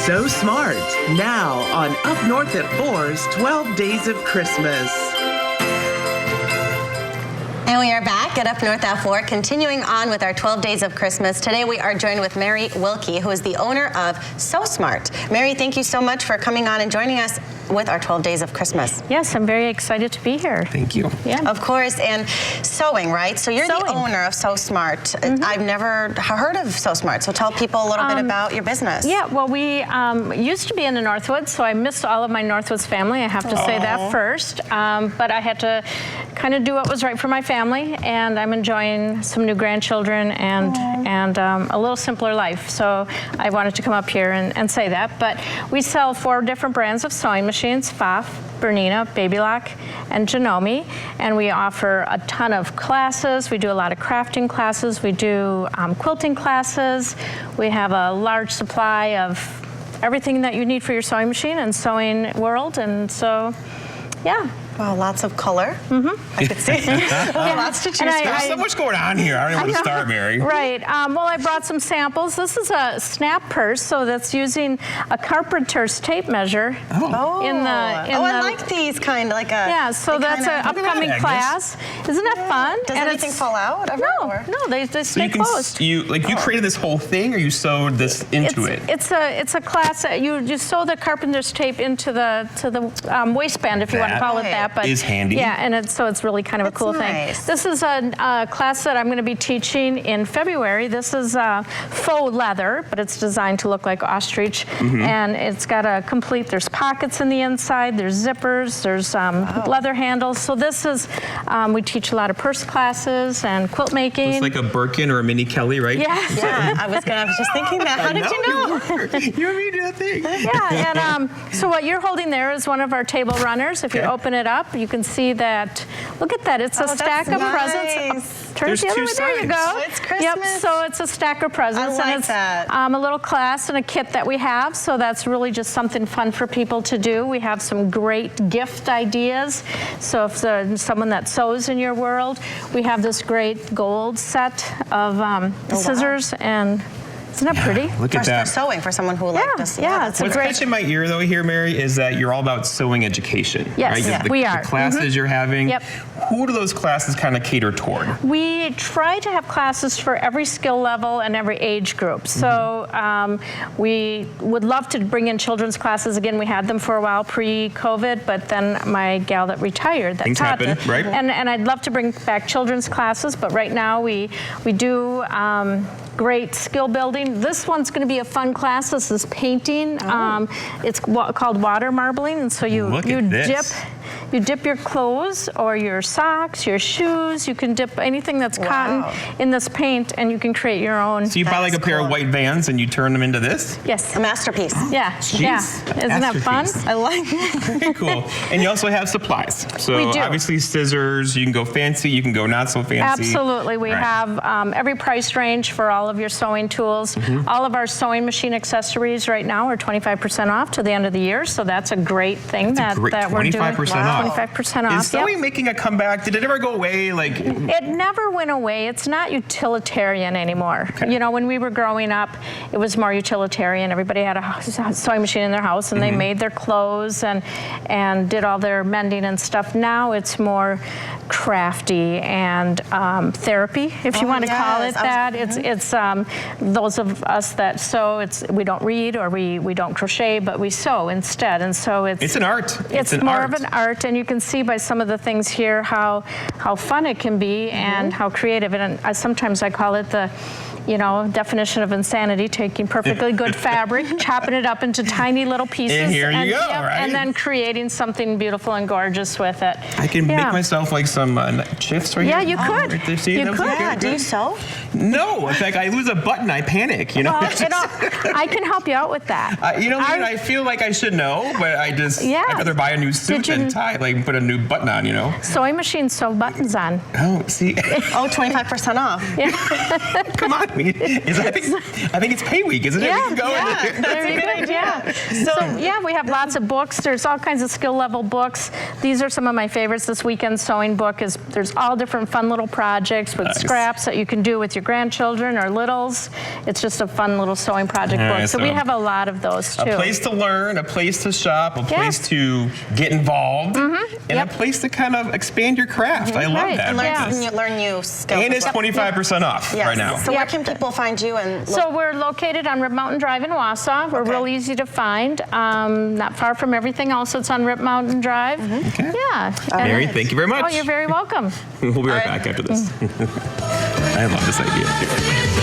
So Smart, now on Up North at 4's 12 Days of Christmas. And we are back at Up North at 4, continuing on with our 12 Days of Christmas. Today we are joined with Mary Wilkie, who is the owner of So Smart. Mary, thank you so much for coming on and joining us with our 12 Days of Christmas. Yes, I'm very excited to be here. Thank you. Yeah. Of course, and sewing, right? So you're the owner of So Smart. I've never heard of So Smart, so tell people a little bit about your business. Yeah, well, we used to be in the Northwoods, so I missed all of my Northwoods family. I have to say that first. But I had to kind of do what was right for my family, and I'm enjoying some new grandchildren and a little simpler life. So I wanted to come up here and say that. But we sell 4 different brands of sewing machines: Pfaff, Bernina, Babylock, and Janome. And we offer a ton of classes. We do a lot of crafting classes. We do quilting classes. We have a large supply of everything that you need for your sewing machine and sewing world. And so, yeah. Wow, lots of color. I could see. Lots to choose from. There's so much going on here. I don't know where to start, Mary. Right. Well, I brought some samples. This is a snap purse, so that's using a carpenter's tape measure. I like these kind of like a. Yeah, so that's an upcoming class. Isn't that fun? Does anything fall out ever? No, they stay closed. You created this whole thing, or you sewed this into it? It's a class that you sew the carpenter's tape into the waistband, if you want to call it that. But is handy. Yeah, and it's really kind of a cool thing. This is a class that I'm going to be teaching in February. This is faux leather, but it's designed to look like ostrich, and it's got there's pockets in the inside, there's zippers, there's leather handles. So this is, we teach a lot of purse classes and quilt making. It's like a Birkin or a mini Kelly, right? Yeah, I was just thinking that. How did you know? You and me do that thing. Yeah, and so what you're holding there is one of our table runners. If you open it up, you can see that. Look at that. It's a stack of presents. Turn it the other way. There you go. It's Christmas. Yep. So it's a stack of presents. I like and it's, that. A little class and a kit that we have. So that's really just something fun for people to do. We have some great gift ideas. So if there's someone that sews in your world, we have this great gold set of scissors and. Isn't that pretty? Look at that. For sewing, for someone who likes this. Yeah, it's What's catching my ear, though, here, Mary, is that you're all about sewing education. Yes, right? we are. The classes you're having. Yep. Who do those classes kind of cater toward? We try to have classes for every skill level and every age group. So we would love to bring in children's classes. Again, we had them for a while pre-COVID, but then my gal that retired that Things taught happen, it. right? And I'd love to bring back children's classes, but right now we do great skill building. This one's going to be a fun class. This is painting. It's called water marbling, and so you dip your clothes or your socks, your shoes. You can dip anything that's cotton in this paint, and you can create your own. So you buy like a pair of white Vans and you turn them into this? Yes. A masterpiece. Yeah. Jeez. Yeah. Isn't that fun? I like it. Very cool. And you also have supplies. So We do. obviously scissors, you can go fancy, you can go not so fancy. Absolutely. We have every price range for all of your sewing tools. All of our sewing machine accessories right now are 25% off to the end of the year. So that's a great thing that we're doing. 25% off. 25% off. Is sewing making a comeback? Did it ever go away? Like it never went away. It's not utilitarian anymore. Okay. You know, when we were growing up, it was more utilitarian. Everybody had a sewing machine in their house, and they made their clothes and did all their mending and stuff. Now it's more crafty and therapy, if you want to call it that. It's those of us that sew. We don't read or we don't crochet, but we sew instead. And so it's an art. It's more of an art, and you can see by some of the things here how fun it can be and how creative. And sometimes I call it the definition of insanity, taking perfectly good fabric, chopping it up into tiny little pieces. And here you go, right? And then creating something beautiful and gorgeous with it. I can make myself like some shifts right here. Yeah, you could. Right there. See, you that could. Yeah, do you sew? No, in fact, I lose a button, I panic, Well, I can help you out with that. I feel like I should know, but I'd rather buy a new suit than tie, like put a new button on, Sewing machines sew buttons on. Oh, see. 25% off. Yeah. Come on. I think it's pay week, isn't it? Yeah, we can go that's a good idea. So we have lots of books. There's all kinds of skill level books. These are some of my favorites. This weekend sewing book there's all different fun little projects with scraps that you can do with your grandchildren or littles. It's just a fun little sewing project book. So we have a lot of those too. A place to learn, a place to shop, a place to get involved, and a place to kind of expand your craft. I love that. And learn new skills. And it's 25% off right now. So where can people find you? So we're located on Rip Mountain Drive in Wausau. We're real easy to find. Not far from everything else that's on Rip Mountain Drive. Okay. Yeah. Mary, thank you very much. Oh, you're very welcome. We'll be right back after this. I love this idea.